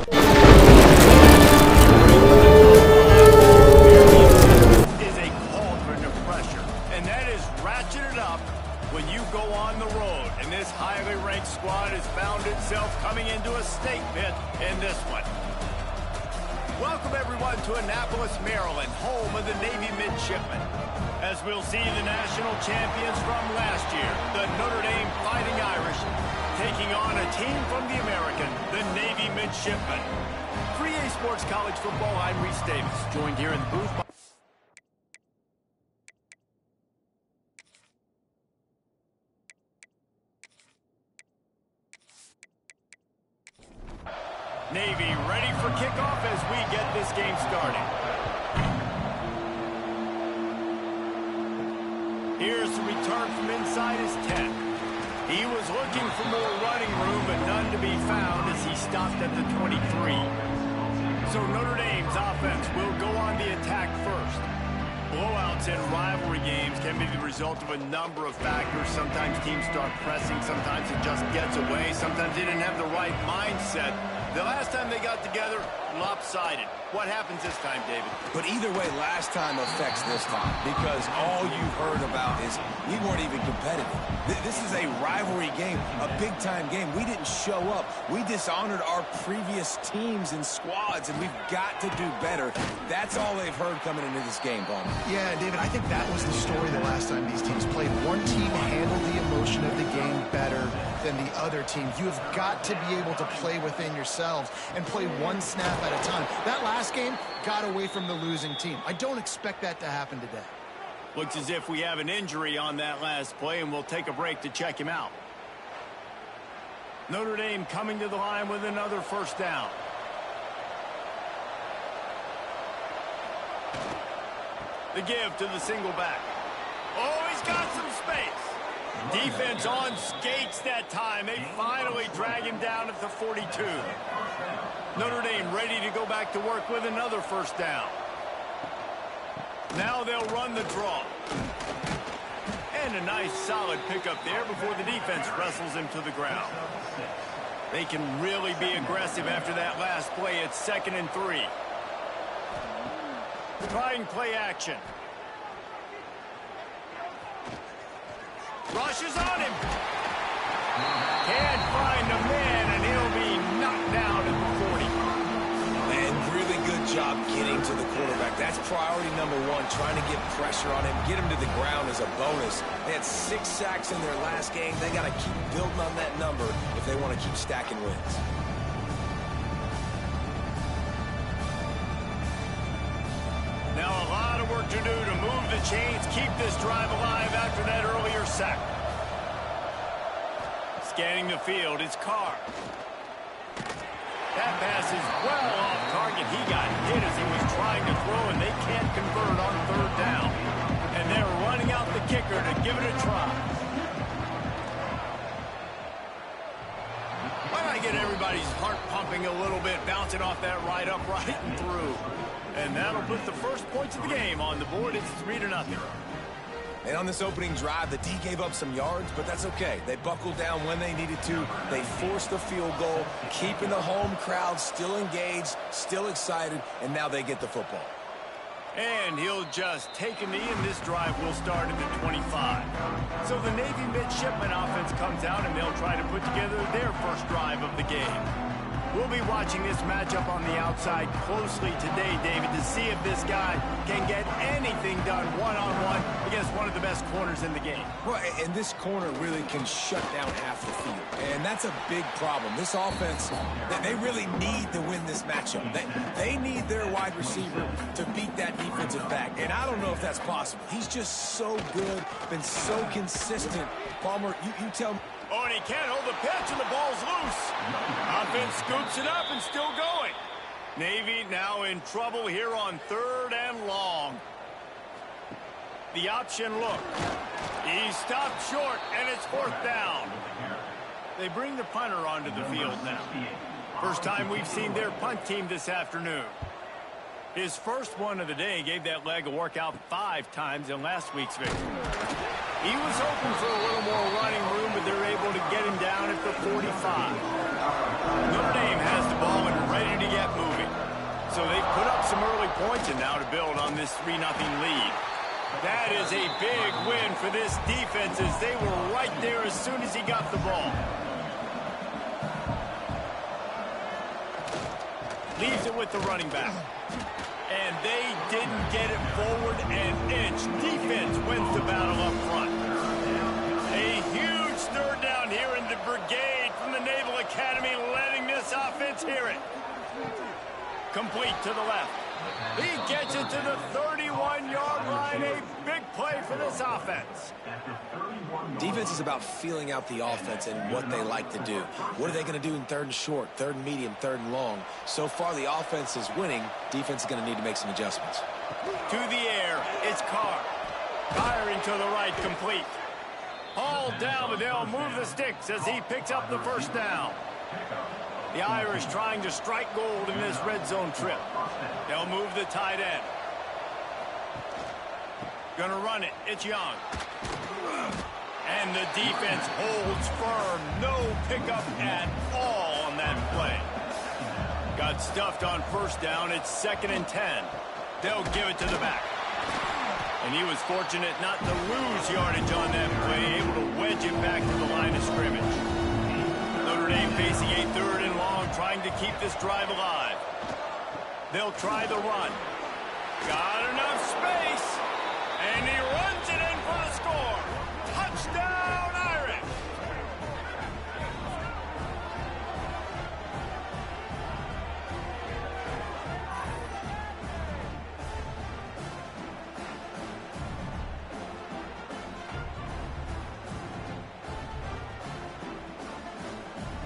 Is a cauldron of pressure, and that is ratcheted up when you go on the road. And this highly ranked squad has found itself coming into a stake pit in this one. Welcome everyone to Annapolis, Maryland, home of the Navy Midshipmen. As we'll see the national champions from last year, the Notre Dame Fighting Irish, taking on a team from the American, the Navy Midshipmen. 3A Sports College Football, I'm Reese Davis, joined here in the booth by Navy ready for kickoff as we get this game started. Here's the return from inside his 10. He was looking for more running room, but none to be found as he stopped at the 23. So Notre Dame's offense will go on the attack first. Blowouts in rivalry games can be the result of a number of factors. Sometimes teams start pressing, sometimes it just gets away, sometimes they didn't have the right mindset. The last time they got together, lopsided. What happens this time, David? But either way, last time affects this time because all you've heard about is we weren't even competitive. This is a rivalry game, a big-time game. We didn't show up. We dishonored our previous teams and squads, and we've got to do better. That's all they've heard coming into this game, Palmer. Yeah, David, I think that was the story the last time these teams played. One team handled the emotion of the game better than the other team. You have got to be able to play within yourselves and play one snap at a time. That last game got away from the losing team. I don't expect that to happen today. Looks as if we have an injury on that last play, and we'll take a break to check him out. Notre Dame coming to the line with another first down. The give to the single back. Oh, he's got some space. Defense on skates that time. They finally drag him down at the 42. Notre Dame ready to go back to work with another first down. Now they'll run the draw. And a nice solid pickup there before the defense wrestles him to the ground. They can really be aggressive after that last play. It's 2nd and 3. Trying play action. Rushes on him. Can't find a man, and he'll be knocked down at the 40. And really good job getting to the quarterback. That's priority number one, trying to get pressure on him, get him to the ground as a bonus. They had 6 sacks in their last game. They got to keep building on that number if they want to keep stacking wins. Now a lot of work to do to move the chains, keep this drive alive after that earlier sack. Scanning the field, it's Carr. That pass is well off target. He got hit as he was trying to throw, and they can't convert on 3rd down. And they're running out the kicker to give it a try. Why not get everybody's heart pumping a little bit, bouncing off that right upright and through. And that'll put the first points of the game on the board. It's 3-0. And on this opening drive, the D gave up some yards, but that's okay. They buckled down when they needed to. They forced the field goal, keeping the home crowd still engaged, still excited, and now they get the football. And he'll just take a knee, and this drive will start at the 25. So the Navy Midshipman offense comes out, and they'll try to put together their first drive of the game. We'll be watching this matchup on the outside closely today, David, to see if this guy can get anything done one-on-one against one of the best corners in the game. Well, and this corner really can shut down half the field, and that's a big problem. This offense, they really need to win this matchup. They need their wide receiver to beat that defensive back, and I don't know if that's possible. He's just so good, been so consistent. Palmer, you tell me. Oh, and he can't hold the pitch, and the ball's loose. Offense scoops it up and still going. Navy now in trouble here on 3rd and long. The option look. He stopped short, and it's 4th down. They bring the punter onto the field now. First time we've seen their punt team this afternoon. His first one of the day gave that leg a workout 5 times in last week's victory. He was hoping for a little more running room, but they're able to get him down at the 45. Notre Dame has the ball and ready to get moving. So they've put up some early points and now to build on this 3-0 lead. That is a big win for this defense as they were right there as soon as he got the ball. Leaves it with the running back. And they didn't get it forward an inch. Defense wins the battle up front. A huge third down here in the brigade from the Naval Academy, letting this offense hear it. Complete to the left. He gets it to the 31-yard line. A big play for this offense. Defense is about feeling out the offense and what they like to do. What are they going to do in third and short, third and medium, third and long? So far, the offense is winning. Defense is going to need to make some adjustments. To the air, it's Carr. Firing to the right, complete. Hauled down, but they'll move the sticks as he picks up the first down. The Irish trying to strike gold in this red zone trip. They'll move the tight end. Gonna run it. It's Young. And the defense holds firm. No pickup at all on that play. Got stuffed on first down. It's 2nd and 10. They'll give it to the back. And he was fortunate not to lose yardage on that play, able to wedge it back to the line of scrimmage. Notre Dame facing a 3rd and long, trying to keep this drive alive. They'll try the run. Got enough space. And he runs it in for the score. Touchdown, Irish.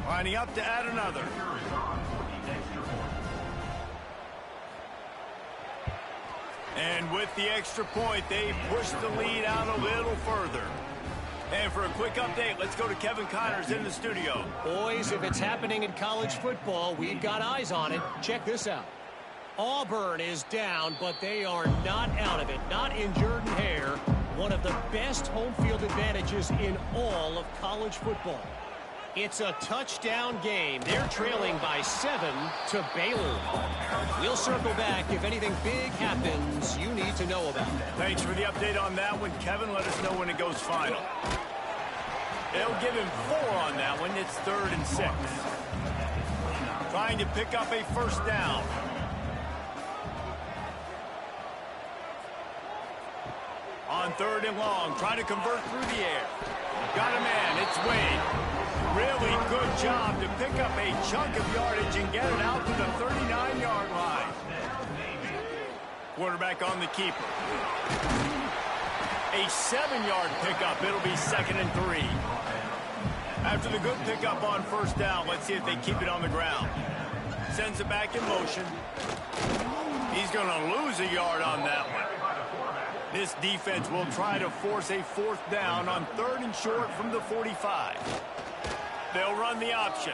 Lining up to add another. And with the extra point, they push the lead out a little further. And for a quick update, let's go to Kevin Connors in the studio. Boys, if it's happening in college football, we've got eyes on it. Check this out. Auburn is down, but they are not out of it. Not in Jordan Hare. One of the best home field advantages in all of college football. It's a touchdown game. They're trailing by 7 to Baylor. We'll circle back if anything big happens you need to know about. Thanks for the update on that one, Kevin. Let us know when it goes final. They'll give him 4 on that one. It's 3rd and 6. Trying to pick up a first down. On 3rd and long, trying to convert through the air. Got a man. It's Wade. Really good job to pick up a chunk of yardage and get it out to the 39-yard line. Quarterback on the keeper. A 7-yard pickup. It'll be 2nd and 3. After the good pickup on first down, let's see if they keep it on the ground. Sends it back in motion. He's going to lose a yard on that one. This defense will try to force a 4th down on 3rd and short from the 45. They'll run the option.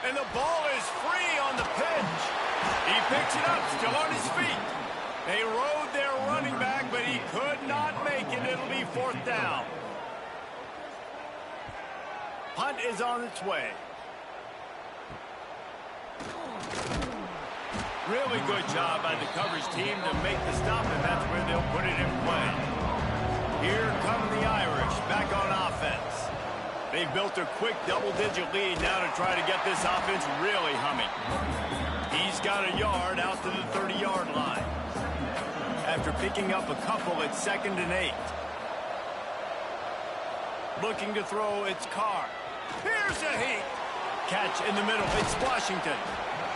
And the ball is free on the pitch. He picks it up, still on his feet. They rode their running back, but he could not make it. It'll be 4th down. Punt is on its way. Really good job by the coverage team to make the stop, and that's where they'll put it in play. Here come the Irish back on offense. They've built a quick double-digit lead now to try to get this offense really humming. He's got a yard out to the 30-yard line. After picking up a couple, it's 2nd and 8. Looking to throw, it's Carr. Here's a heat. Catch in the middle, it's Washington.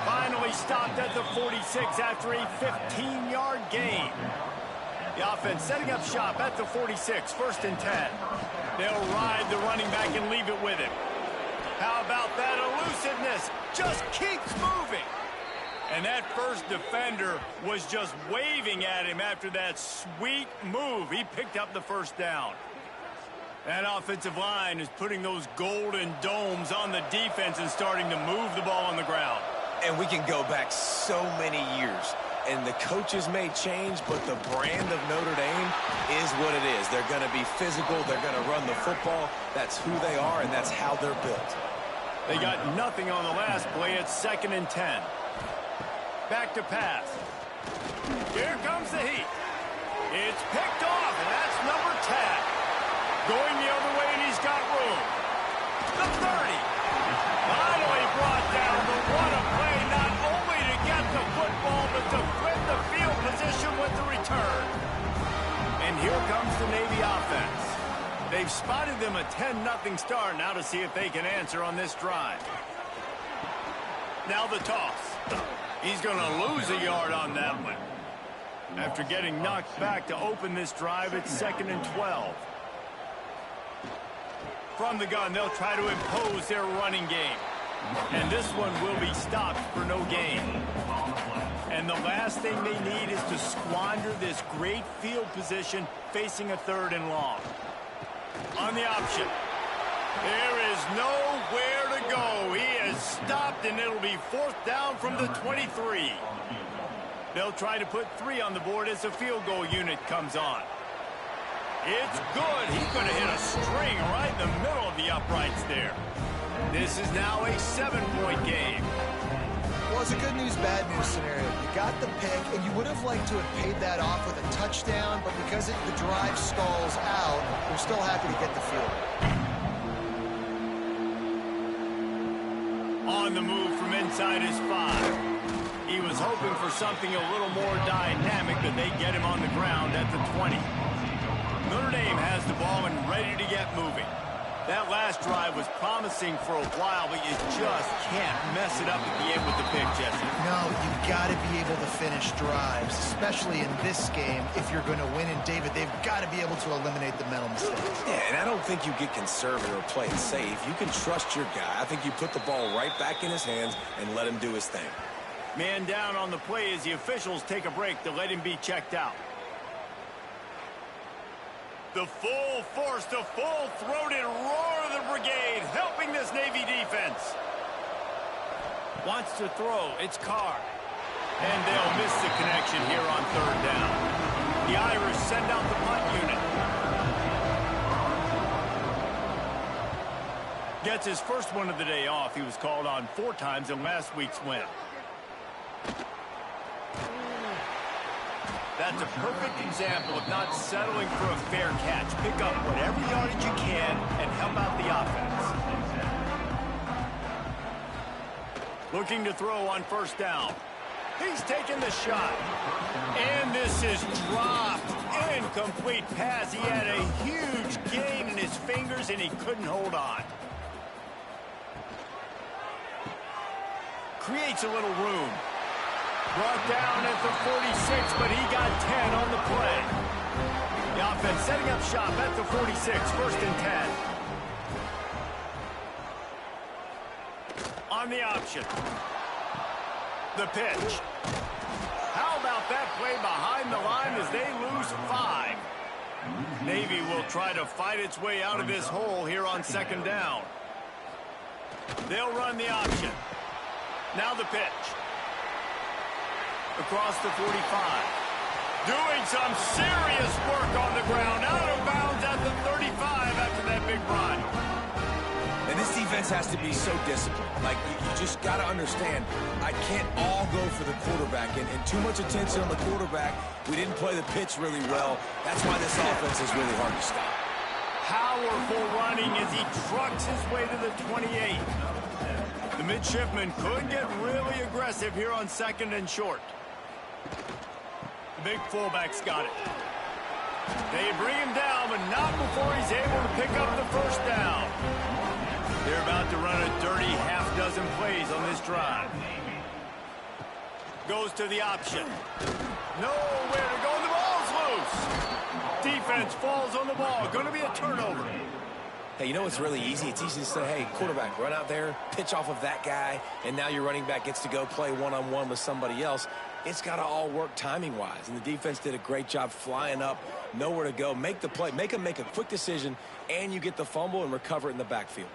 Finally stopped at the 46 after a 15-yard gain. The offense setting up shop at the 46, 1st and 10. They'll ride the running back and leave it with him. How about that elusiveness? Just keeps moving. And that first defender was just waving at him after that sweet move. He picked up the first down. That offensive line is putting those golden domes on the defense and starting to move the ball on the ground. And we can go back so many years. And the coaches may change, but the brand of Notre Dame is what it is. They're going to be physical. They're going to run the football. That's who they are, and that's how they're built. They got nothing on the last play. It's 2nd and 10. Back to pass. Here comes the heat. It's picked off, and that's number 10. Going the other way, and he's got room. The 30. Finally brought down, but what a play, not only to get the football, but to flip the field position with the return. And here comes the Navy offense. They've spotted them a 10-0 start. Now to see if they can answer on this drive. Now the toss. He's going to lose a yard on that one. After getting knocked back to open this drive, it's 2nd and 12. From the gun, they'll try to impose their running game. And this one will be stopped for no gain. And the last thing they need is to squander this great field position facing a 3rd and long. On the option. There is nowhere to go. He is stopped, and it'll be 4th down from the 23. They'll try to put 3 on the board as the field goal unit comes on. It's good. He's going to hit a string right in the middle of the uprights there. This is now a 7-point game. Well, it's a good news, bad news scenario. You got the pick, and you would have liked to have paid that off with a touchdown, but because the drive stalls out, you're still happy to get the field. On the move from inside his 5. He was hoping for something a little more dynamic, but they get him on the ground at the 20. Notre Dame has the ball and ready to get moving. That last drive was promising for a while, but you just can't mess it up at the end with the pick, Jesse. No, you've got to be able to finish drives, especially in this game. If you're going to win, and David, they've got to be able to eliminate the mental mistakes. Yeah, and I don't think you get conservative or play it safe. You can trust your guy. I think you put the ball right back in his hands and let him do his thing. Man down on the play as the officials take a break to let him be checked out. The full force, the full-throated roar of the brigade helping this Navy defense. Wants to throw. It's Carr. And they'll miss the connection here on 3rd down. The Irish send out the punt unit. Gets his first one of the day off. He was called on 4 times in last week's win. That's a perfect example of not settling for a fair catch. Pick up whatever yardage you can and help out the offense. Looking to throw on 1st down. He's taking the shot. And this is dropped. Incomplete pass. He had a huge gain in his fingers, and he couldn't hold on. Creates a little room. Brought down at the 46, but he got 10 on the play. The offense setting up shop at the 46, 1st and 10. On the option. The pitch. How about that play behind the line as they lose 5? Navy will try to fight its way out of this hole here on 2nd down. They'll run the option. Now the pitch. Across the 45. Doing some serious work on the ground. Out of bounds at the 35 after that big run. And this defense has to be so disciplined. Like, you just got to understand, I can't all go for the quarterback. And too much attention on the quarterback. We didn't play the pitch really well. That's why this offense is really hard to stop. Powerful running as he trucks his way to the 28. The midshipman could get really aggressive here on 2nd and short. The big fullback's got it. They bring him down, but not before he's able to pick up the 1st down. They're about to run a dirty half-dozen plays on this drive. Goes to the option. Nowhere to go, and the ball's loose. Defense falls on the ball. Going to be a turnover. Hey, you know what's really easy? It's easy to say, hey, quarterback, run out there, pitch off of that guy, and now your running back gets to go play one-on-one with somebody else. It's got to all work timing-wise, and the defense did a great job flying up, nowhere to go. Make the play, make them make a quick decision, and you get the fumble and recover it in the backfield.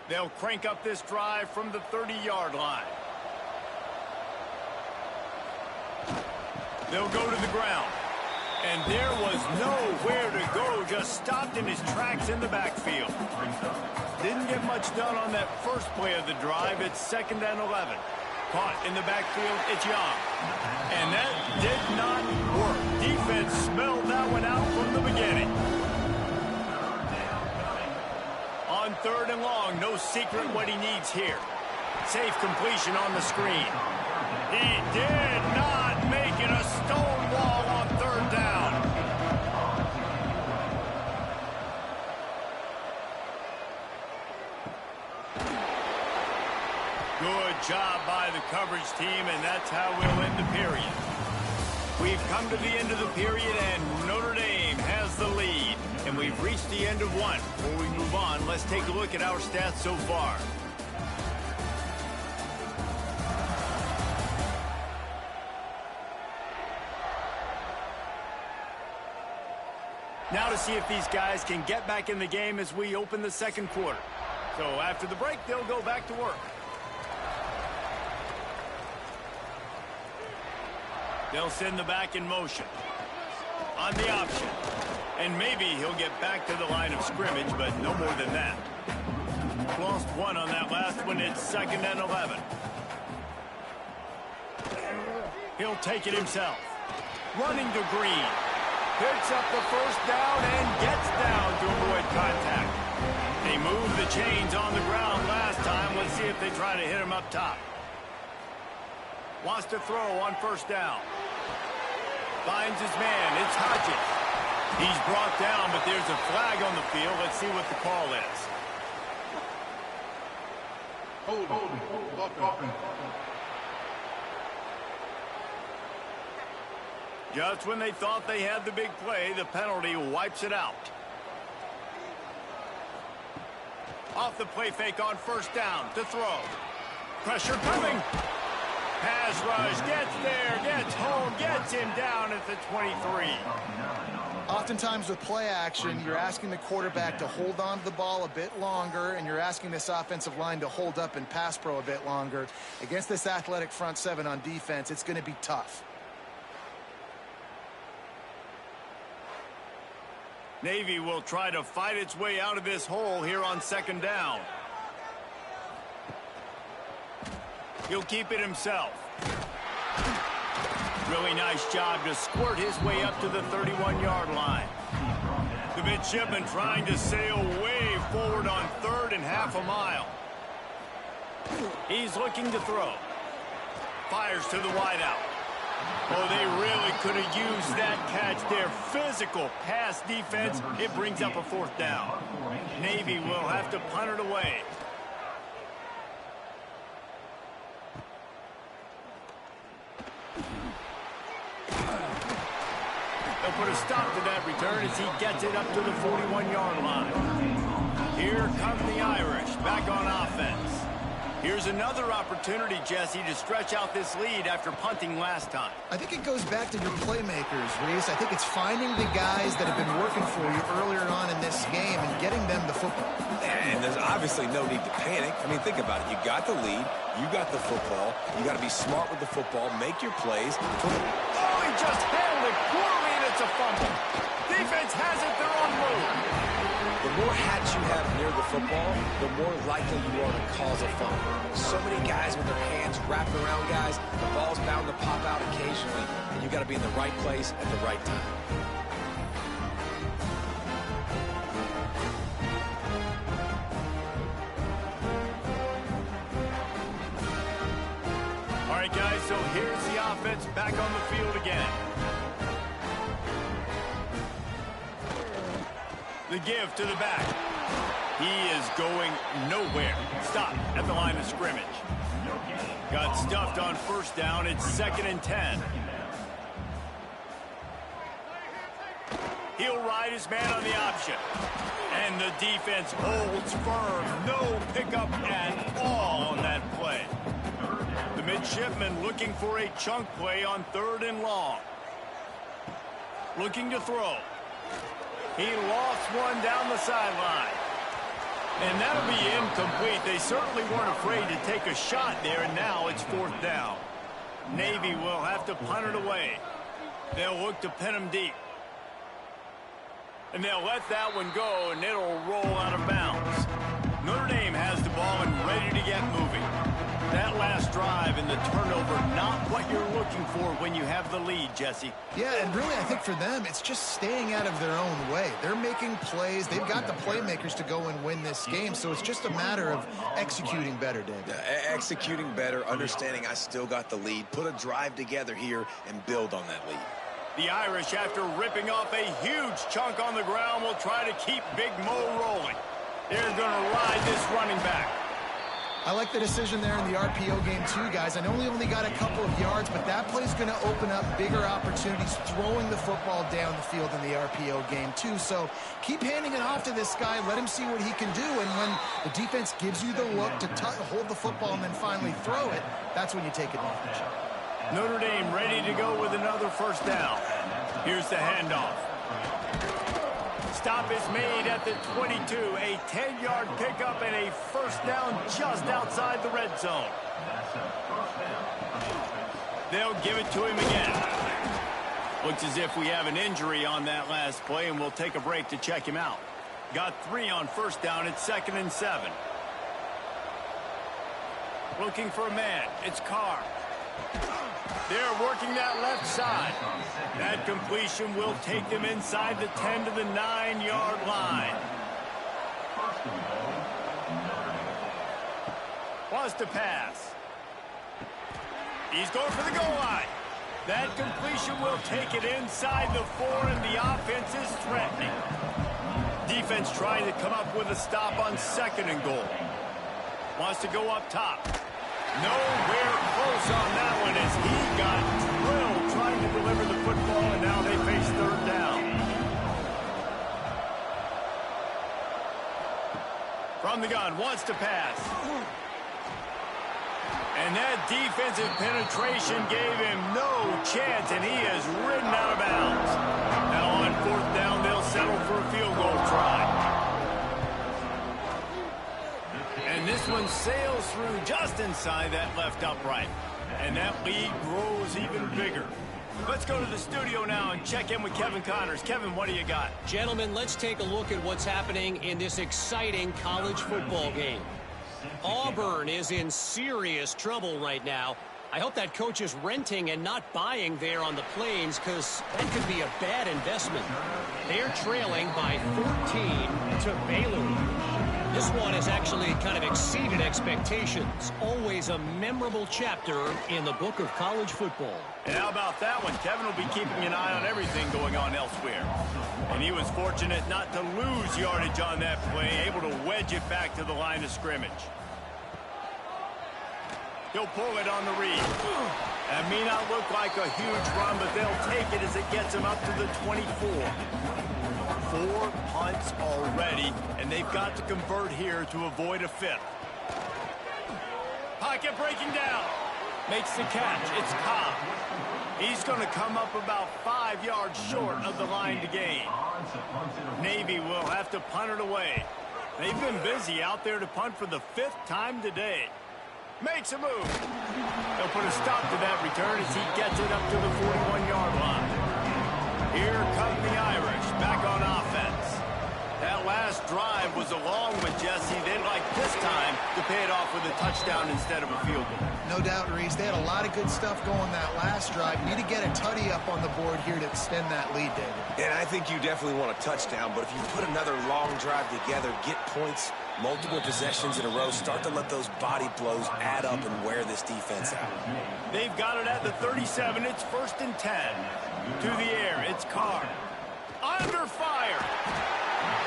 They'll crank up this drive from the 30-yard line. They'll go to the ground. And there was nowhere to go, just stopped in his tracks in the backfield. Didn't get much done on that first play of the drive. It's 2nd and 11. Caught in the backfield, it's Young. And that did not work. Defense smelled that one out from the beginning. On 3rd and long, no secret what he needs here. Safe completion on the screen. He did not make it a stone wall on 3rd down. Good job by the coverage team, and that's how we'll end the period. We've come to the end of the period, and Notre Dame has the lead. And we've reached the end of one. Before we move on, let's take a look at our stats so far. Now to see if these guys can get back in the game as we open the 2nd quarter. So after the break, they'll go back to work. They'll send the back in motion. On the option. And maybe he'll get back to the line of scrimmage, but no more than that. Lost one on that last one. It's 2nd and 11. He'll take it himself. Running to Green. Picks up the 1st down and gets down to avoid contact. They moved the chains on the ground last time. Let's see if they try to hit him up top. Wants to throw on 1st down. Finds his man. It's Hodges. He's brought down, but there's a flag on the field. Let's see what the call is. Hold. Just when they thought they had the big play, the penalty wipes it out. Off the play fake on 1st down to throw. Pressure coming. Pass rush, gets there, gets home, gets him down at the 23. Oftentimes with play action, you're asking the quarterback to hold on to the ball a bit longer, and you're asking this offensive line to hold up and pass pro a bit longer. Against this athletic front 7 on defense, it's going to be tough. Navy will try to fight its way out of this hole here on 2nd down. He'll keep it himself. Really nice job to squirt his way up to the 31-yard line. The midshipman trying to sail way forward on 3rd and half a mile. He's looking to throw. Fires to the wideout. Oh, they really could have used that catch there. Physical pass defense. It brings up a 4th down. Navy will have to punt it away. They'll put a stop to that return as he gets it up to the 41-yard line. Here come the Irish back on offense. Here's another opportunity, Jesse, to stretch out this lead after punting last time. I think it goes back to your playmakers, Reese. I think it's finding the guys that have been working for you earlier on in this game and getting them the football. And there's obviously no need to panic. I mean, think about it. You got the lead. You got the football. You got to be smart with the football. Make your plays. Oh, he just handled it poorly, and it's a fumble. Defense has it. They're on move. The more hats you have near the football, the more likely you are to cause a fumble. So many guys with their hands wrapped around guys, the ball's bound to pop out occasionally, and you got to be in the right place at the right time. All right, guys, so here's the offense back on the field again. The give to the back. He is going nowhere. Stop at the line of scrimmage. Got stuffed on 1st down. It's 2nd and 10. He'll ride his man on the option. And the defense holds firm. No pickup at all on that play. The midshipman looking for a chunk play on 3rd and long. Looking to throw. He lost one down the sideline. And that'll be incomplete. They certainly weren't afraid to take a shot there, and now it's 4th down. Navy will have to punt it away. They'll look to pin him deep. And they'll let that one go, and it'll roll out of bounds. Notre Dame has the ball and ready to get moving. That last drive and the turnover, not what you're looking for when you have the lead, Jesse. Yeah, and really I think for them, it's just staying out of their own way. They're making plays. They've got the playmakers to go and win this game, so it's just a matter of executing better, David. Executing better, understanding I still got the lead, put a drive together here and build on that lead. The Irish, after ripping off a huge chunk on the ground, will try to keep Big Mo rolling. They're going to ride this running back. I like the decision there in the RPO game too, guys. I know he only got a couple of yards, but that play's going to open up bigger opportunities throwing the football down the field in the RPO game too. So keep handing it off to this guy. Let him see what he can do. And when the defense gives you the look to hold the football and then finally throw it, that's when you take advantage. Notre Dame ready to go with another first down. Here's the handoff. Stop is made at the 22. A 10-yard pickup and a first down just outside the red zone. They'll give it to him again. Looks as if we have an injury on that last play, and we'll take a break to check him out. Got 3 on first down. It's 2nd and 7. Looking for a man. It's Carr. They're working that left side. That completion will take them inside the 10 to the 9-yard line. Wants to pass. He's going for the goal line. That completion will take it inside the 4, and the offense is threatening. Defense trying to come up with a stop on 2nd and goal. Wants to go up top. Nowhere close on that one as he got drilled trying to deliver the football, and now they face 3rd down. From the gun, wants to pass. And that defensive penetration gave him no chance, and he is ridden out of bounds. Now on 4th down, they'll settle for a field goal try. And this one sails through just inside that left upright. And that lead grows even bigger. Let's go to the studio now and check in with Kevin Connors. Kevin, what do you got? Gentlemen, let's take a look at what's happening in this exciting college football game. Auburn is in serious trouble right now. I hope that coach is renting and not buying there on the Plains, because that could be a bad investment. They're trailing by 14 to Baylor. This one has actually kind of exceeded expectations. Always a memorable chapter in the book of college football. And how about that one? Kevin will be keeping an eye on everything going on elsewhere. And he was fortunate not to lose yardage on that play, able to wedge it back to the line of scrimmage. He'll pull it on the read. That may not look like a huge run, but they'll take it as it gets him up to the 24. 4 punts already, and they've got to convert here to avoid a 5th. Pocket breaking down. Makes the catch. It's Cobb. He's going to come up about 5 yards short of the line to gain. Navy will have to punt it away. They've been busy out there to punt for the 5th time today. Makes a move. They'll put a stop to that return as he gets it up to the 41-yard line. Here come the Irish back on offense. That last drive was a long one, Jesse. They'd like this time to pay it off with a touchdown instead of a field goal. No doubt, Reese. They had a lot of good stuff going that last drive. Need to get a tutty up on the board here to extend that lead, David. And I think you definitely want a touchdown, but if you put another long drive together, get points, multiple possessions in a row, start to let those body blows add up and wear this defense out. They've got it at the 37. It's 1st and 10. To the air, it's Carr. Under fire.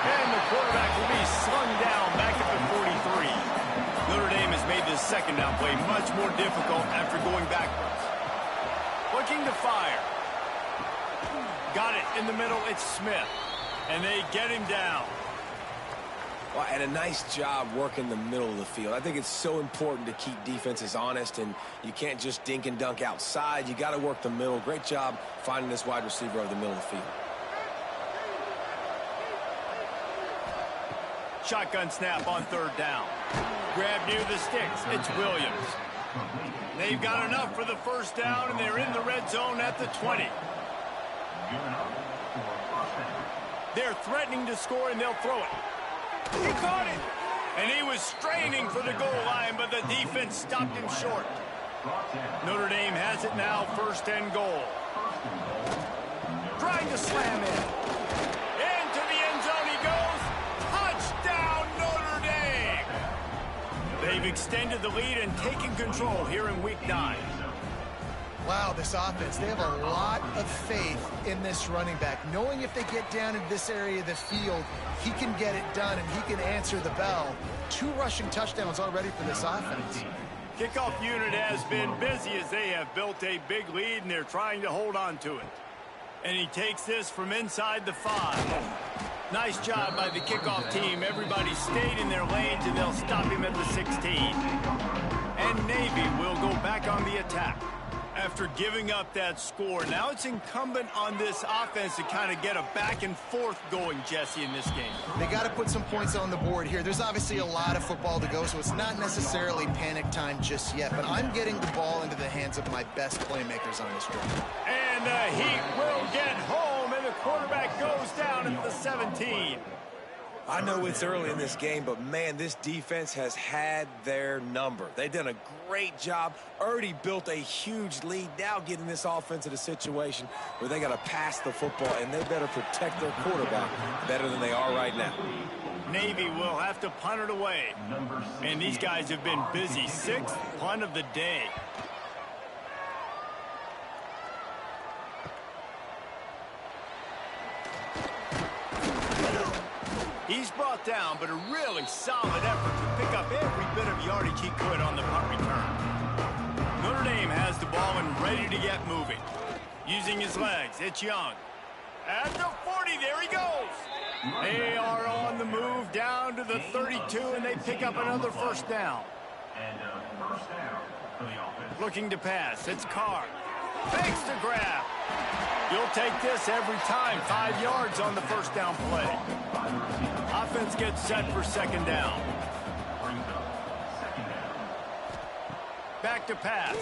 And the quarterback will be slung down back at the 43. Notre Dame has made this 2nd down play much more difficult after going backwards. Looking to fire. Got it in the middle. It's Smith. And they get him down. Well, and a nice job working the middle of the field. I think it's so important to keep defenses honest, and you can't just dink and dunk outside. You got to work the middle. Great job finding this wide receiver over the middle of the field. Shotgun snap on 3rd down. Grab near the sticks. It's Williams. They've got enough for the first down, and they're in the red zone at the 20. They're threatening to score, and they'll throw it. He caught it! And he was straining for the goal line, but the defense stopped him short. Notre Dame has it now, 1st and goal. Trying to slam in. Into the end zone he goes. Touchdown, Notre Dame! They've extended the lead and taken control here in Week 9. Wow, this offense, they have a lot of faith in this running back, knowing if they get down in this area of the field, he can get it done and he can answer the bell. 2 rushing touchdowns already for this offense. Kickoff unit has been busy as they have built a big lead, and they're trying to hold on to it. And he takes this from inside the 5. Nice job by the kickoff team. Everybody stayed in their lanes, and they'll stop him at the 16. And Navy will go back on the attack. After giving up that score, now it's incumbent on this offense to kind of get a back and forth going, Jesse, in this game. They got to put some points on the board here. There's obviously a lot of football to go, so it's not necessarily panic time just yet, but I'm getting the ball into the hands of my best playmakers on this drive. And the Heat will get home, and the quarterback goes down at the 17. I know it's early in this game, but, man, this defense has had their number. They've done a great job, already built a huge lead, now getting this offense in a situation where they got to pass the football, and they better protect their quarterback better than they are right now. Navy will have to punt it away. And these guys have been busy. 6th punt of the day. He's brought down, but a really solid effort to pick up every bit of yardage he could on the punt return. Notre Dame has the ball and ready to get moving. Using his legs, it's Young. At the 40, there he goes. They are on the move down to the 32, and they pick up another 1st down. Looking to pass, it's Carr. Fakes to grab. You'll take this every time. 5 yards on the 1st down play. Offense gets set for 2nd down. Back to pass.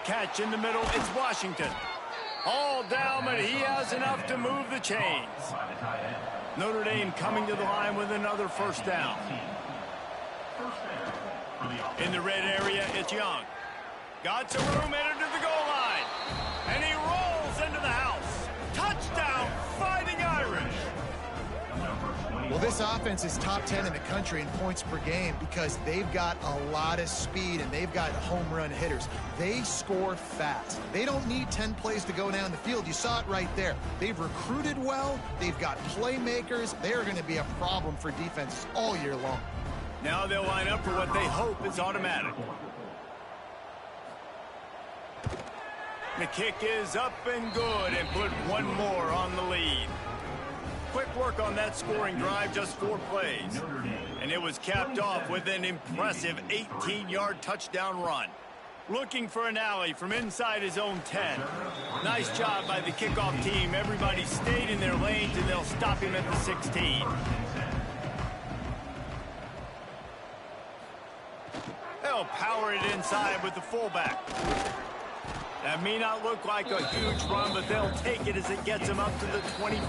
Catch in the middle. It's Washington. All down, but he has enough to move the chains. Notre Dame coming to the line with another 1st down. In the red area, it's Young. Got some room, entered to the goal line. And he rolls into the house. Touchdown, Fighting Irish. Well, this offense is top 10 in the country in points per game because they've got a lot of speed and they've got home run hitters. They score fast. They don't need 10 plays to go down the field. You saw it right there. They've recruited well. They've got playmakers. They're going to be a problem for defenses all year long. Now they'll line up for what they hope is automatic. The kick is up and good, and put one more on the lead. Quick work on that scoring drive, just 4 plays. And it was capped off with an impressive 18-yard touchdown run. Looking for an alley from inside his own 10. Nice job by the kickoff team. Everybody stayed in their lanes, and they'll stop him at the 16. They'll power it inside with the fullback. That may not look like a huge run, but they'll take it as it gets them up to the 24.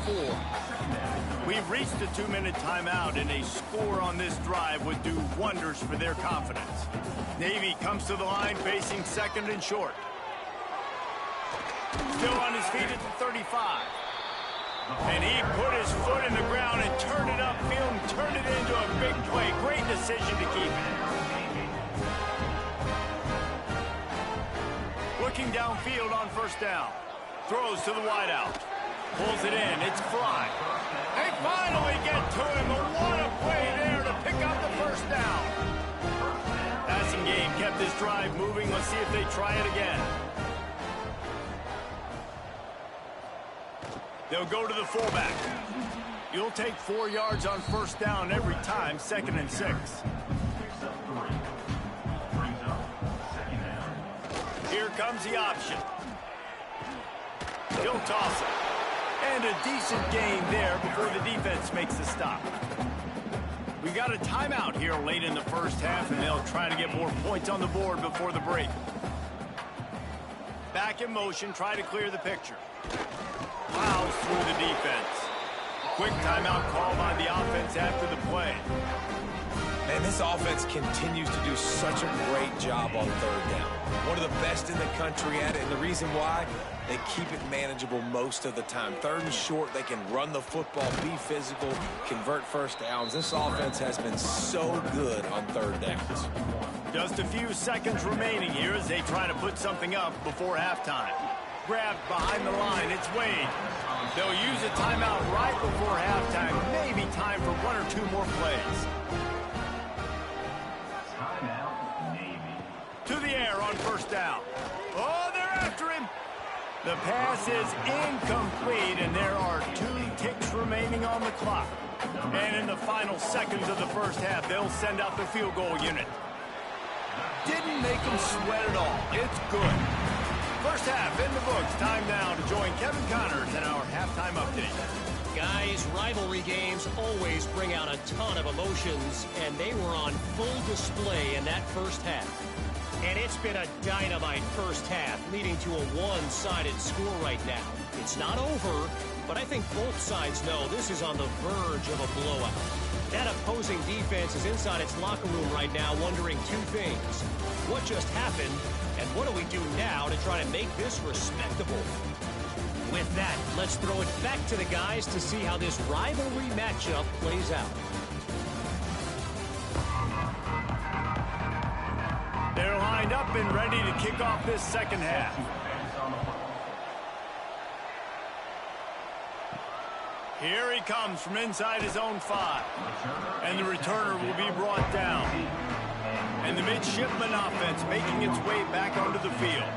We've reached a 2-minute timeout, and a score on this drive would do wonders for their confidence. Navy comes to the line facing 2nd and short. Still on his feet at the 35. And he put his foot in the ground and turned it upfield and turned it into a big play. Great decision to keep it. Looking downfield on 1st down. Throws to the wideout. Pulls it in. It's Fry. They finally get to him. But what a play there to pick up the 1st down. Passing game kept this drive moving. Let's see if they try it again. They'll go to the fullback. You'll take 4 yards on 1st down every time. 2nd and 6. Here comes the option. He'll toss it. And a decent gain there before the defense makes the stop. We got a timeout here late in the 1st half, and they'll try to get more points on the board before the break. Back in motion, try to clear the picture. Plows through the defense. Quick timeout call by the offense after the play. Man, this offense continues to do such a great job on third down. One of the best in the country at it, and the reason why, they keep it manageable most of the time. Third and short, they can run the football, be physical, convert first downs. This offense has been so good on third downs. Just a few seconds remaining here as they try to put something up before halftime. Grabbed behind the line, it's Wade. They'll use a timeout right before halftime. Maybe time for one or two more plays. To the air on first down. Oh, they're after him. The pass is incomplete, and there are 2 ticks remaining on the clock. And in the final seconds of the first half, they'll send out the field goal unit. Didn't make him sweat at all. It's good. First half in the books. Time now to join Kevin Connors in our halftime update. Guys, rivalry games always bring out a ton of emotions, and they were on full display in that first half. And it's been a dynamite first half, leading to a one-sided score right now. It's not over, but I think both sides know this is on the verge of a blowout. That opposing defense is inside its locker room right now wondering 2 things. What just happened, and what do we do now to try to make this respectable? With that, let's throw it back to the guys to see how this rivalry matchup plays out. They're lined up and ready to kick off this second half. Here he comes from inside his own 5. And the returner will be brought down. And the midshipman offense making its way back onto the field.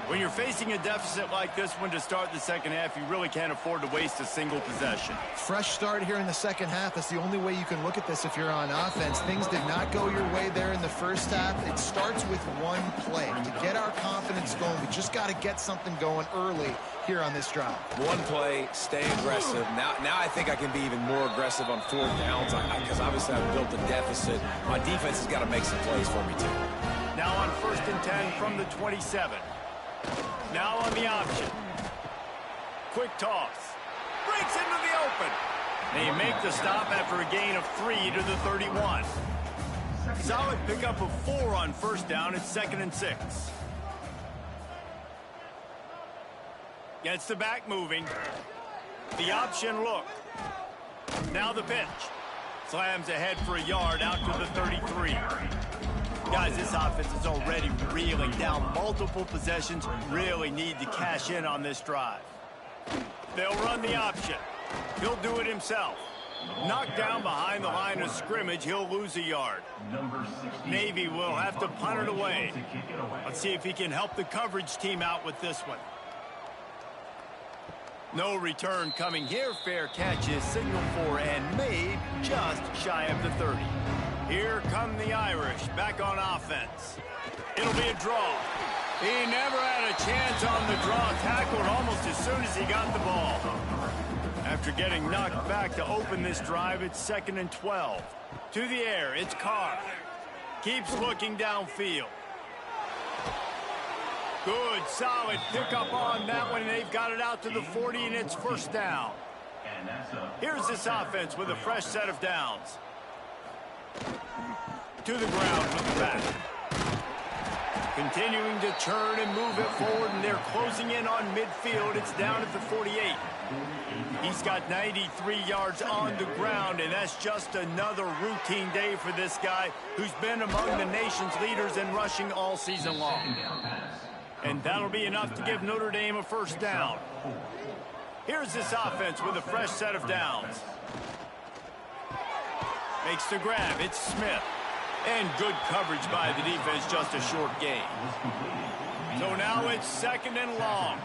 When you're facing a deficit like this one to start the second half, you really can't afford to waste a single possession. Fresh start here in the second half. That's the only way you can look at this if you're on offense. Things did not go your way there in the first half. It starts with one play. To get our confidence going, we just got to get something going early here on this drive. One play, stay aggressive. Now I think I can be even more aggressive on fourth downs because obviously I've built a deficit. My defense has got to make some plays for me, too. Now on 1st and 10 from the 27. Now on the option. Quick toss. Breaks into the open. They make the stop after a gain of 3 to the 31. Solid pickup of 4 on first down. It's 2nd and 6. Gets the back moving. The option look. Now the pitch. Slams ahead for a yard out to the 33. Guys, this offense is already reeling down multiple possessions. Really need to cash in on this drive. They'll run the option. He'll do it himself. Knocked down behind the line of scrimmage, he'll lose a yard. Navy will have to punt it away. Let's see if he can help the coverage team out with this one. No return coming here. Fair catch is signaled for and made just shy of the 30. Here come the Irish back on offense. It'll be a draw. He never had a chance on the draw. Tackled almost as soon as he got the ball. After getting knocked back to open this drive, it's 2nd and 12. To the air, it's Carr. Keeps looking downfield. Good, solid pickup on that one. They've got it out to the 40, and it's first down. Here's this offense with a fresh set of downs. To the ground with the back. Continuing to churn and move it forward, and they're closing in on midfield. It's down at the 48. He's got 93 yards on the ground, and that's just another routine day for this guy who's been among the nation's leaders in rushing all season long. And that'll be enough to give Notre Dame a first down. Here's this offense with a fresh set of downs. Makes the grab. It's Smith. And good coverage by the defense, just a short gain. So now it's 2nd and long.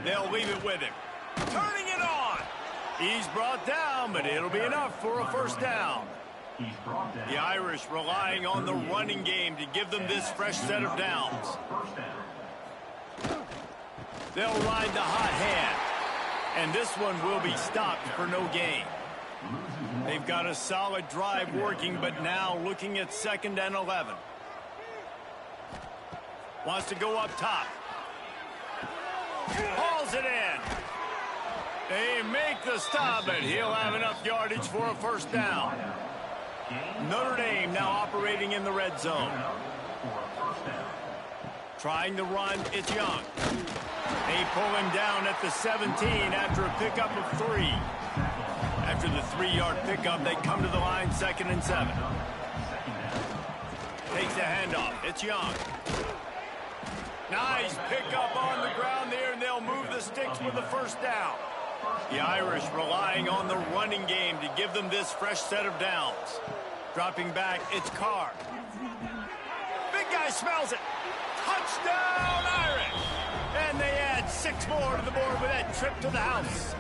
They'll leave it with him. Turning it on. He's brought down, but it'll be enough for a first down. The Irish relying on the running game to give them this fresh set of downs. They'll ride the hot hand. And this one will be stopped for no gain. They've got a solid drive working, but now looking at 2nd and 11. Wants to go up top. Hauls it in. They make the stop, but he'll have enough yardage for a first down. Notre Dame now operating in the red zone. Trying to run, it's Young. They pull him down at the 17 after a pickup of 3. After the 3-yard pickup, they come to the line 2nd and 7. Takes a handoff. It's Young. Nice pickup on the ground there, and they'll move the sticks with the first down. The Irish relying on the running game to give them this fresh set of downs. Dropping back, it's Carr. Big guy smells it. Touchdown, Irish! And they add 6 more to the board with that trip to the house.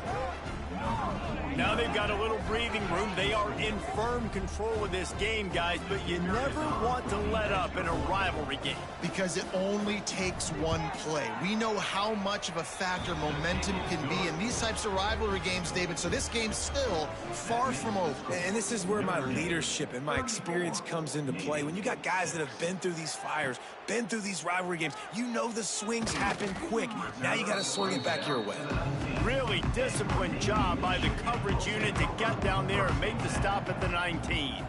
Now they've got a little breathing room. They are in firm control of this game, guys, but you never want to let up in a rivalry game. Because it only takes one play. We know how much of a factor momentum can be in these types of rivalry games, David, so this game's still far from over. And this is where my leadership and my experience comes into play. When you got guys that have been through these fires, been through these rivalry games, you know the swings happen quick. Now you got to swing it back your way. Really disciplined job by the coverage unit to get down there and make the stop at the 19.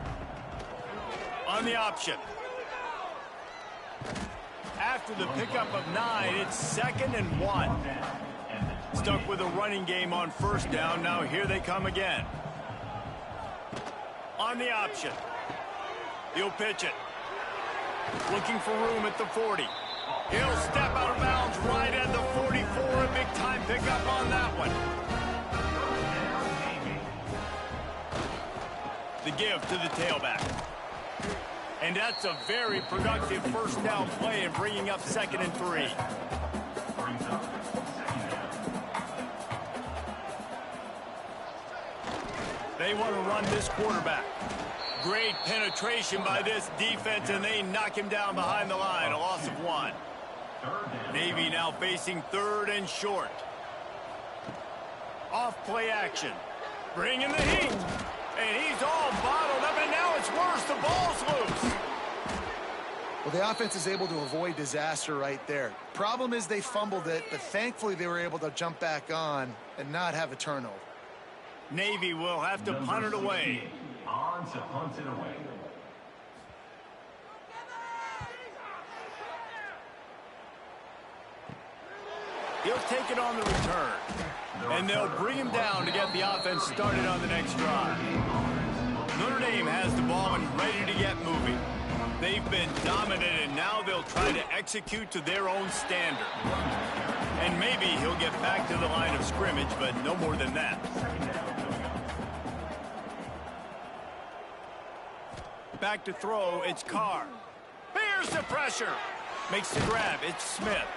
On the option. After the pickup of 9, it's 2nd and 1. Stuck with a running game on first down. Now here they come again. On the option. He'll pitch it. Looking for room at the 40. He'll step out of bounds right at the 44. A big-time pickup on that one. The give to the tailback. And that's a very productive first down play and bringing up 2nd and 3. They want to run this quarterback. Great penetration by this defense, and they knock him down behind the line. A loss of 1. Navy now facing 3rd and short. Off play action. Bringing the heat. And he's all bottled up, and now it's worse. The ball's loose. Well, the offense is able to avoid disaster right there. Problem is they fumbled it, but thankfully they were able to jump back on and not have a turnover. Navy will have to punt it away. On to punt it away. He'll take it on the return. And they'll bring him down to get the offense started on the next drive. Notre Dame has the ball and ready to get moving. They've been dominant, and now they'll try to execute to their own standard. And maybe he'll get back to the line of scrimmage, but no more than that. Back to throw, it's Carr. Here's the pressure. Makes the grab, it's Smith.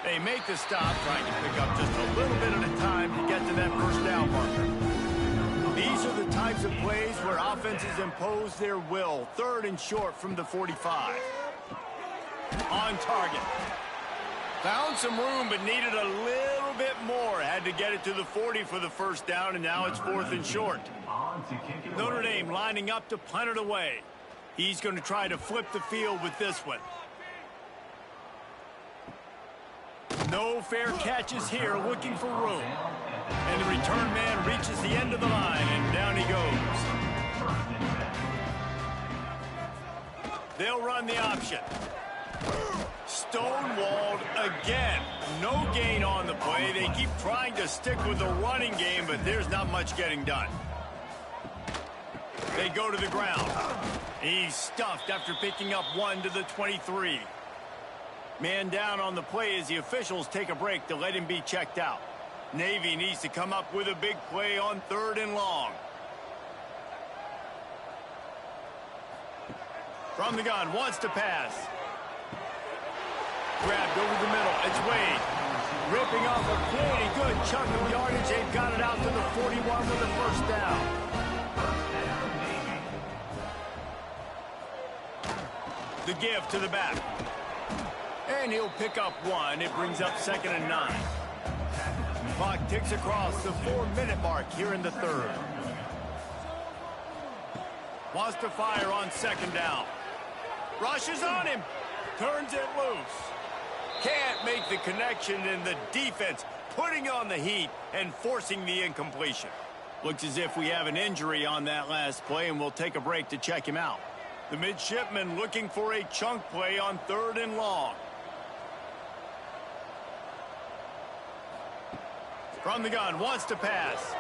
They make the stop, trying to pick up just a little bit at a time to get to that first down marker. These are the types of plays where offenses impose their will. 3rd and short from the 45. On target. Found some room, but needed a little bit more. Had to get it to the 40 for the first down, and now it's 4th and short. Notre Dame lining up to punt it away. He's going to try to flip the field with this one. No fair catches here, looking for room. And the return man reaches the end of the line, and down he goes. They'll run the option. Stonewalled again. No gain on the play. They keep trying to stick with the running game, but there's not much getting done. They go to the ground. He's stuffed after picking up 1 to the 23. Man down on the play as the officials take a break to let him be checked out. Navy needs to come up with a big play on 3rd and long. From the gun, wants to pass. Grabbed over the middle, it's Wade. Ripping off a pretty good chunk of yardage. They've got it out to the 41 with the first down. The give to the back. And he'll pick up 1. It brings up 2nd and 9. Clock ticks across the 4-minute mark here in the 3rd. Wants to fire on 2nd down. Rushes on him. Turns it loose. Can't make the connection, in the defense putting on the heat and forcing the incompletion. Looks as if we have an injury on that last play, and we'll take a break to check him out. The midshipman looking for a chunk play on 3rd and long. From the gun, wants to pass.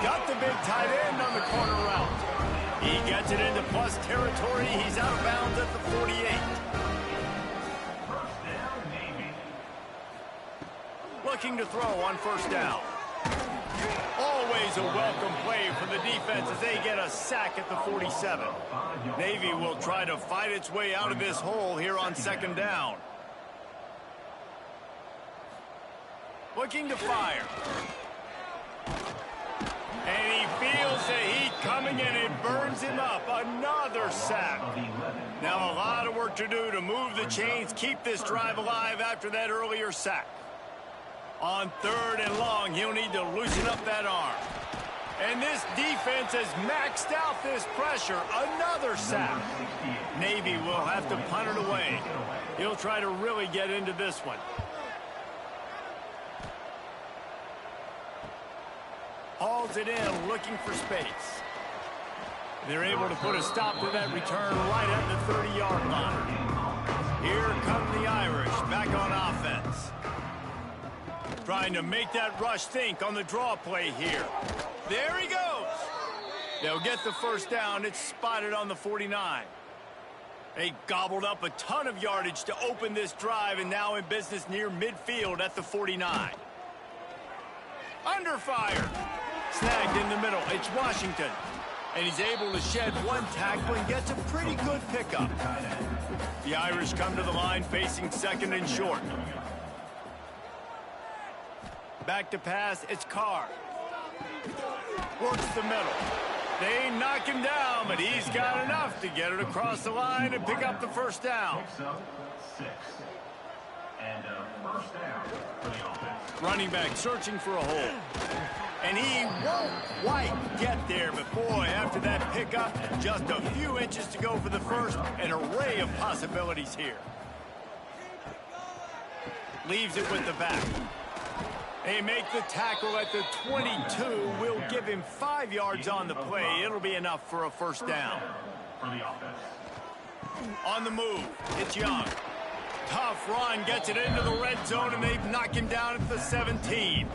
Got the big tight end on the corner route. He gets it into plus territory. He's out of bounds at the 48. Looking to throw on 1st down. Always a welcome play for the defense as they get a sack at the 47. Navy will try to fight its way out of this hole here on 2nd down. Looking to fire. And he feels the heat coming, and it burns him up. Another sack. Now a lot of work to do to move the chains, keep this drive alive after that earlier sack. On 3rd and long, he'll need to loosen up that arm. And this defense has maxed out this pressure. Another sack. Navy will have to punt it away. He'll try to really get into this one. Hauls it in, looking for space. They're able to put a stop to that return right at the 30-yard line. Here come the Irish, back on offense. Trying to make that rush think on the draw play here. There he goes. They'll get the 1st down. It's spotted on the 49. They gobbled up a ton of yardage to open this drive, and now in business near midfield at the 49. Under fire. Snagged in the middle. It's Washington. And he's able to shed one tackle and gets a pretty good pickup. The Irish come to the line facing 2nd and short. Back to pass. It's Carr. Works the middle. They knock him down, but he's got enough to get it across the line and pick up the 1st down. And 1st down for the offense. Running back searching for a hole. And he won't quite get there, but boy, after that pickup, just a few inches to go for the 1st. An array of possibilities here. Leaves it with the back. They make the tackle at the 22. Will give him 5 yards on the play. It'll be enough for a 1st down. For the offense. On the move, it's Young. Tough run, gets it into the red zone, and they've knocked him down at the 17.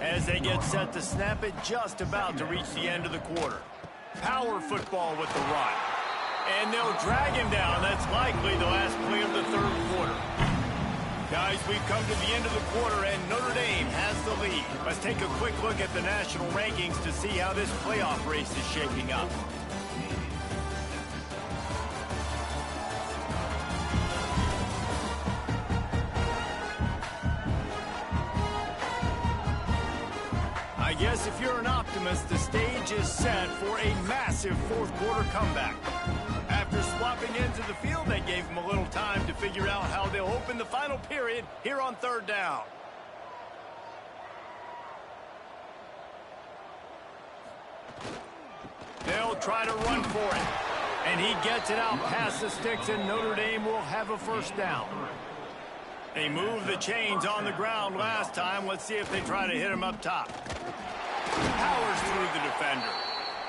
As they get set to snap it, just about to reach the end of the quarter. Power football with the run. And they'll drag him down. That's likely the last play of the 3rd quarter. Guys, we've come to the end of the quarter, and Notre Dame has the lead. Let's take a quick look at the national rankings to see how this playoff race is shaping up. I guess if you're an optimist, the stage is set for a massive 4th quarter comeback. After swapping ends of the field, they gave them a little time to figure out how they'll open the final period here on 3rd down. They'll try to run for it. And he gets it out past the sticks, and Notre Dame will have a 1st down. They moved the chains on the ground last time. Let's see if they try to hit him up top. Powers through the defender.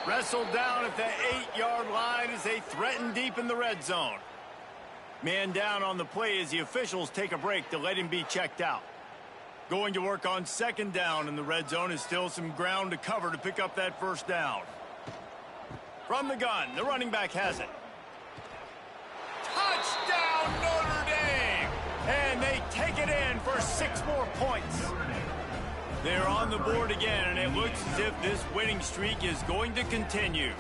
Wrestled down at the 8-yard line as they threaten deep in the red zone. Man down on the play as the officials take a break to let him be checked out. Going to work on 2nd down in the red zone is still some ground to cover to pick up that 1st down. From the gun, the running back has it. Touchdown, Notre Dame! And they take it in for 6 more points. They're on the board again, and it looks as if this winning streak is going to continue.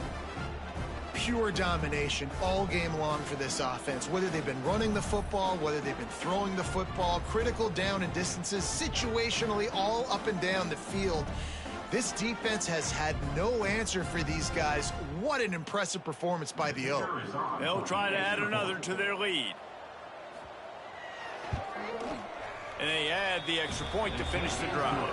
Pure domination all game long for this offense. Whether they've been running the football, whether they've been throwing the football, critical down and distances, situationally all up and down the field. This defense has had no answer for these guys. What an impressive performance by the O. They'll try to add another to their lead. And they add the extra point to finish the drive.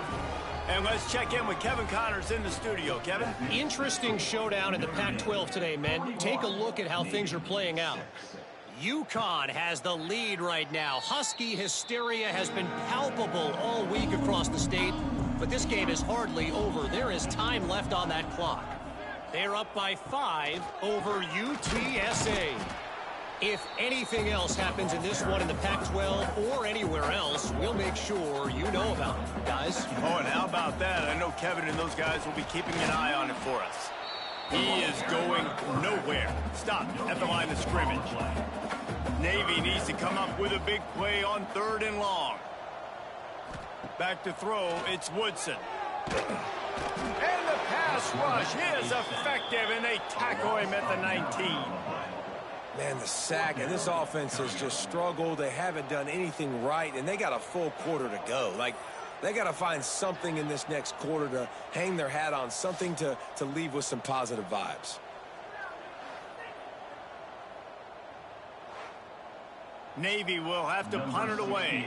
And let's check in with Kevin Connors in the studio. Kevin? Interesting showdown in the Pac-12 today, men. Take a look at how things are playing out. UConn has the lead right now. Husky hysteria has been palpable all week across the state, but this game is hardly over. There is time left on that clock. They're up by 5 over UTSA. If anything else happens in this one in the Pac-12 or anywhere else, we'll make sure you know about it, guys. Oh, and how about that? I know Kevin and those guys will be keeping an eye on it for us. He is going nowhere. Stop at the line of scrimmage. Navy needs to come up with a big play on 3rd and long. Back to throw, it's Woodson. And the pass rush is effective, and they tackle him at the 19. Man, the sack, and this offense has just struggled. They haven't done anything right, and they got a full quarter to go. Like, they got to find something in this next quarter to hang their hat on, something to leave with some positive vibes. Navy will have to punt it away.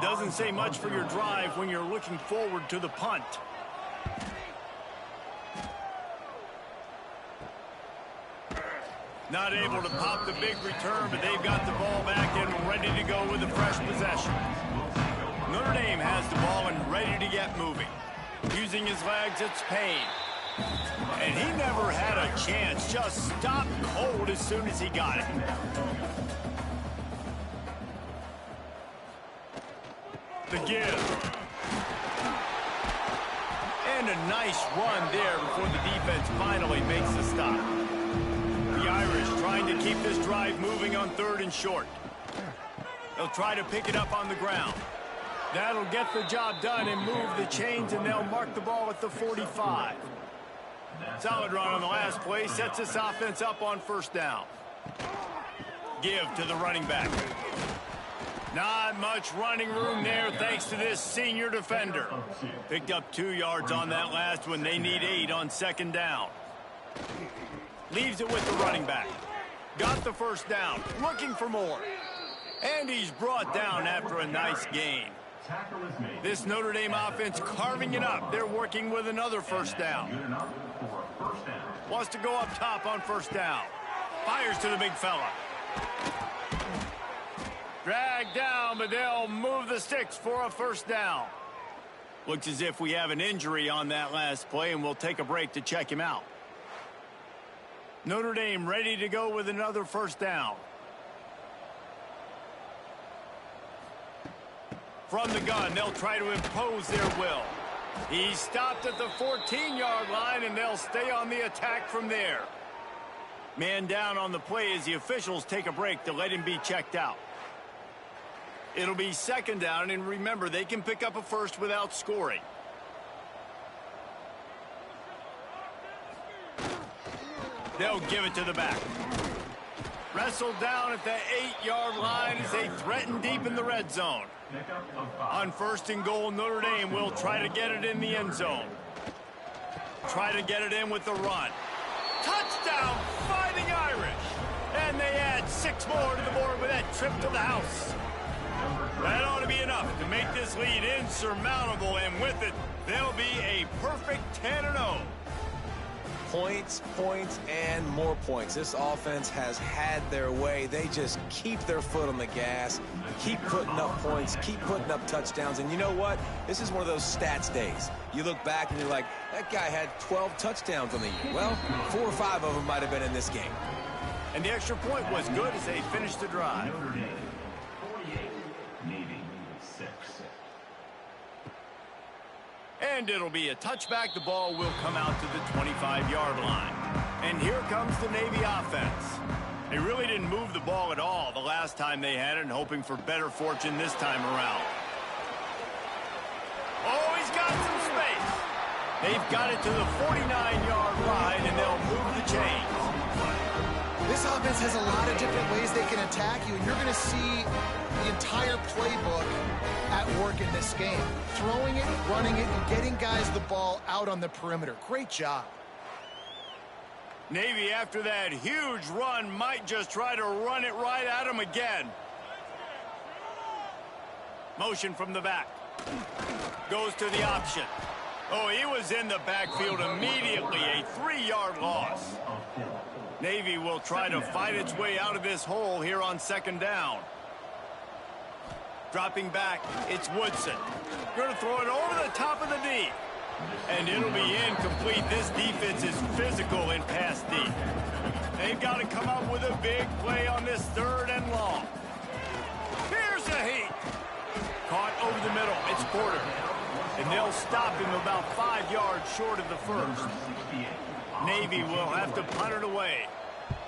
Doesn't say much for your drive when you're looking forward to the punt. Not able to pop the big return, but they've got the ball back and ready to go with a fresh possession. Notre Dame has the ball and ready to get moving. Using his legs, it's Payne. And he never had a chance. Just stopped cold as soon as he got it. The give. And a nice run there before the defense finally makes the stop. The Irish trying to keep this drive moving on 3rd and short. They'll try to pick it up on the ground. That'll get the job done and move the chains, and they'll mark the ball at the 45. Solid run on the last play. Sets this offense up on 1st down. Give to the running back. Not much running room there thanks to this senior defender. Picked up 2 yards on that last one. They need 8 on 2nd down. Leaves it with the running back. Got the 1st down. Looking for more. And he's brought down after a nice gain. This Notre Dame offense carving it up. They're working with another 1st down. Wants to go up top on 1st down. Fires to the big fella. Dragged down, but they'll move the sticks for a 1st down. Looks as if we have an injury on that last play, and we'll take a break to check him out. Notre Dame ready to go with another 1st down. From the gun, they'll try to impose their will. He's stopped at the 14-yard line, and they'll stay on the attack from there. Man down on the play as the officials take a break to let him be checked out. It'll be 2nd down, and remember, they can pick up a 1st without scoring. They'll give it to the back. Wrestled down at the 8-yard line as they threaten deep in the red zone. On 1st and goal, Notre Dame will try to get it in the end zone. Try to get it in with the run. Touchdown, Fighting Irish! And they add 6 more to the board with that trip to the house. That ought to be enough to make this lead insurmountable, and with it, they'll be a perfect 10-0. Points, points, and more points. This offense has had their way. They just keep their foot on the gas, keep putting up points, keep putting up touchdowns. And you know what? This is one of those stats days. You look back and you're like, that guy had 12 touchdowns on the year. Well, 4 or 5 of them might have been in this game. And the extra point was good as they finished the drive. Notre Dame, 48, Navy, 6. And it'll be a touchback. The ball will come out to the 25-yard line. And here comes the Navy offense. They really didn't move the ball at all the last time they had it, and hoping for better fortune this time around. Oh, he's got some space. They've got it to the 49-yard line, and they'll move the chains. This offense has a lot of different ways they can attack you, and you're going to see the entire playbook at work in this game. Throwing it, running it, and getting guys the ball out on the perimeter. Great job. Navy, after that huge run, might just try to run it right at him again. Motion from the back. Goes to the option. Oh, he was in the backfield immediately. A 3-yard loss. Navy will try to fight its way out of this hole here on second down. Dropping back, it's Woodson. Going to throw it over the top of the D. And it'll be incomplete. This defense is physical in pass deep. They've got to come up with a big play on this third and long. Here's a heat. Caught over the middle. It's Porter. And they'll stop him about 5 yards short of the first. Navy will have to punt it away.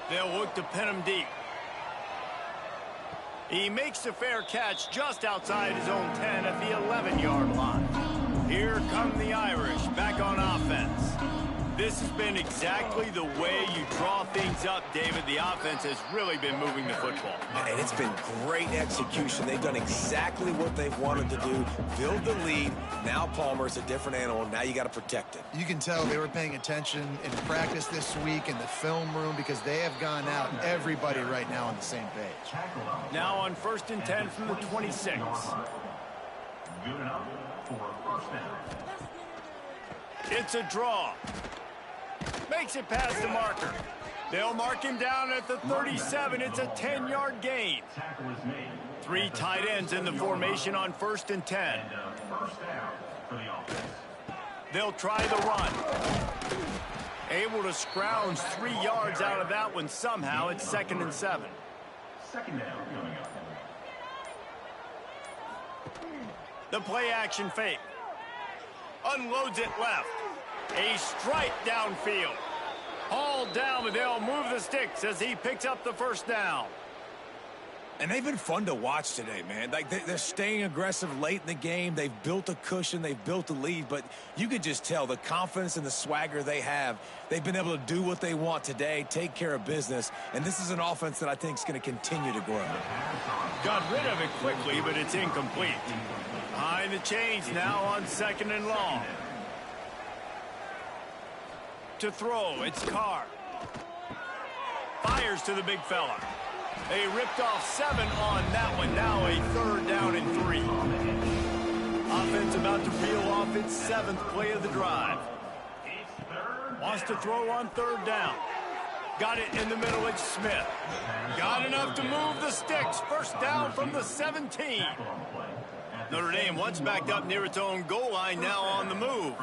They'll look to pin him deep. He makes the fair catch just outside his own 10 at the 11-yard line. Here come the Irish back on offense. This has been exactly the way you draw things up, David. The offense has really been moving the football. And it's been great execution. They've done exactly what they've wanted to do. Build the lead. Now Palmer's a different animal. Now you got to protect it. You can tell they were paying attention in practice this week in the film room because they have gone out, everybody right now on the same page. Now on 1st and 10 from the 26. Good enough for a first down. It's a draw. Makes it past the marker. They'll mark him down at the 37. It's a 10-yard gain. Tackle is made. 3 tight ends in the formation on 1st and 10. First down for the offense. They'll try the run. Able to scrounge 3 yards out of that one somehow. It's 2nd and 7. Second down coming up. The play action fake. Unloads it left. A strike downfield. Hauled down, but they'll move the sticks as he picks up the first down. And they've been fun to watch today, man. Like they're staying aggressive late in the game. They've built a cushion. They've built a lead. But you could just tell the confidence and the swagger they have. They've been able to do what they want today, take care of business. And this is an offense that I think is going to continue to grow. Got rid of it quickly, but it's incomplete. Behind the chains now on 2nd and long. To throw, it's Carr. Fires to the big fella. They ripped off 7 on that one. Now a 3rd down and 3. Offense about to reel off its 7th play of the drive. Wants to throw on 3rd down. Got it in the middle, it's Smith. Got enough to move the sticks. First down from the 17. Notre Dame once backed up near its own goal line, now on the move.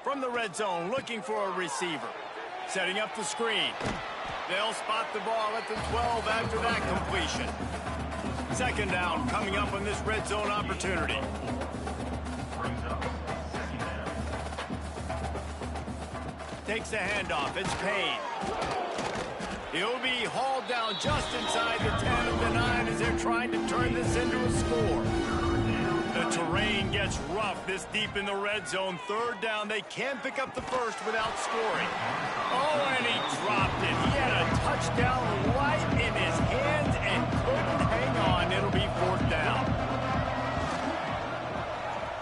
From the red zone, looking for a receiver. Setting up the screen. They'll spot the ball at the 12 after that completion. 2nd down coming up on this red zone opportunity. Takes the handoff. It's Payne. He'll be hauled down just inside the 10 of the 9 as they're trying to turn this into a score. The terrain gets rough this deep in the red zone. 3rd down. They can pick up the first without scoring. Oh, and he dropped it. He had a touchdown right in his hands and couldn't hang on. It'll be 4th down.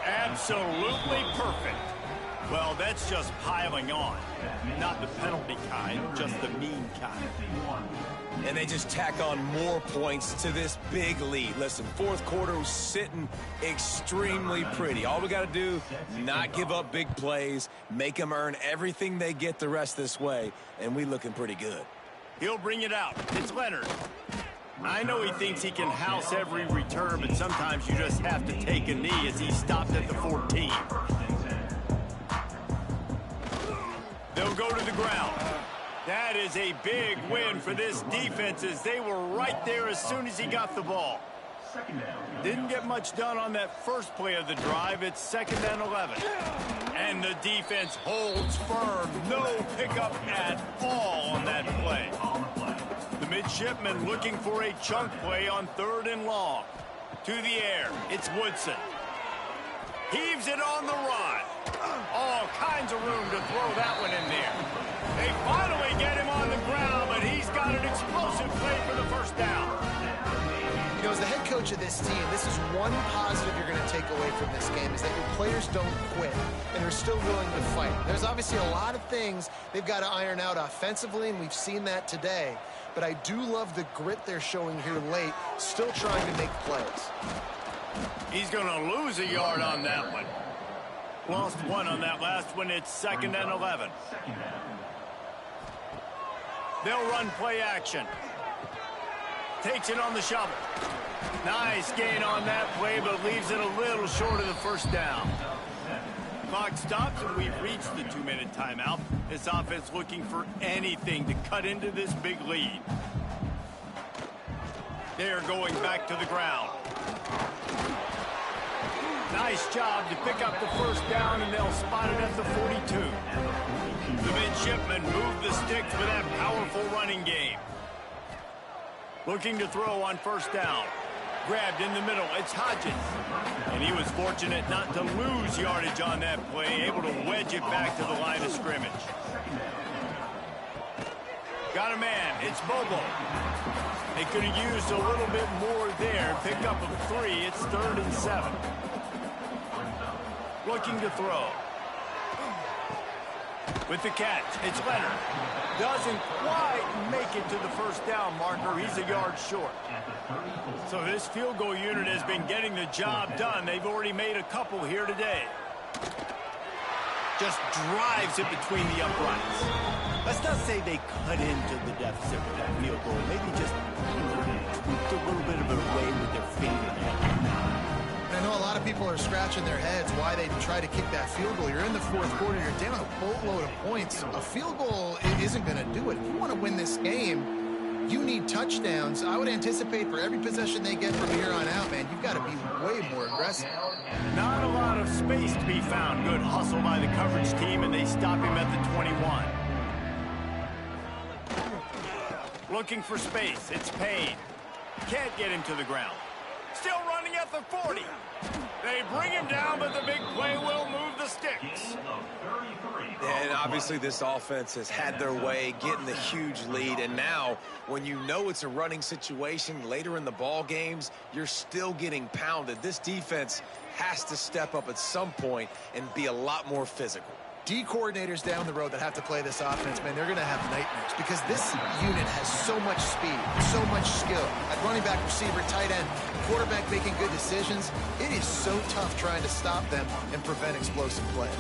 Absolutely perfect. Well, that's just piling on. Not the penalty kind, just the mean kind. And they just tack on more points to this big lead. Listen, 4th quarter was sitting extremely pretty. All we got to do, not give up big plays, make them earn everything they get the rest this way, and we looking pretty good. He'll bring it out. It's Leonard. I know he thinks he can house every return, but sometimes you just have to take a knee as he stopped at the 14. They'll go to the ground. That is a big win for this defense as they were right there as soon as he got the ball. Didn't get much done on that first play of the drive. It's 2nd and 11. And the defense holds firm. No pickup at all on that play. The midshipmen looking for a chunk play on 3rd and long. To the air, it's Woodson. Heaves it on the run. All kinds of room to throw that one in there. They finally get him on the ground, but he's got an explosive play for the first down. You know, as the head coach of this team, this is one positive you're going to take away from this game, is that your players don't quit and are still willing to fight. There's obviously a lot of things they've got to iron out offensively, and we've seen that today. But I do love the grit they're showing here late, still trying to make plays. He's going to lose a yard on that one. Lost 1 on that last one. It's 2nd and 11. They'll run play action. Takes it on the shovel. Nice gain on that play, but leaves it a little short of the first down. Clock stops, and we've reached the 2-minute timeout. This offense looking for anything to cut into this big lead. They are going back to the ground. Nice job to pick up the first down, and they'll spot it at the 42. The midshipmen move the sticks with that powerful running game. Looking to throw on first down. Grabbed in the middle. It's Hodges. And he was fortunate not to lose yardage on that play, able to wedge it back to the line of scrimmage. Got a man. It's Bobo. They could have used a little bit more there. Pick up a 3. It's 3rd and 7. Looking to throw. With the catch, it's Leonard. Doesn't quite make it to the first down marker. He's a yard short. So this field goal unit has been getting the job done. They've already made a couple here today. Just drives it between the uprights. Let's not say they cut into the deficit with that field goal. Maybe just tweaked a little bit of it away with their fingernail. I know a lot of people are scratching their heads why they try to kick that field goal. You're in the fourth quarter. You're down a boatload of points. A field goal isn't going to do it. If you want to win this game, you need touchdowns. I would anticipate for every possession they get from here on out, man, you've got to be way more aggressive. Not a lot of space to be found. Good hustle by the coverage team, and they stop him at the 21. Looking for space. It's Payne. Can't get him to the ground. Still running at the 40. They bring him down, but the big play will move the sticks. And obviously this offense has had their way, getting the huge lead. And now, when you know it's a running situation later in the ball games, you're still getting pounded. This defense has to step up at some point and be a lot more physical. D coordinators down the road that have to play this offense, man, they're going to have nightmares because this unit has so much speed, so much skill. At running back, receiver, tight end, quarterback making good decisions. It is so tough trying to stop them and prevent explosive plays.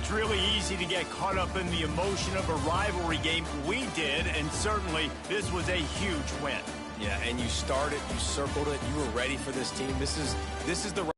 It's really easy to get caught up in the emotion of a rivalry game. We did, and certainly this was a huge win. Yeah, and you started, you circled it, you were ready for this team. This is the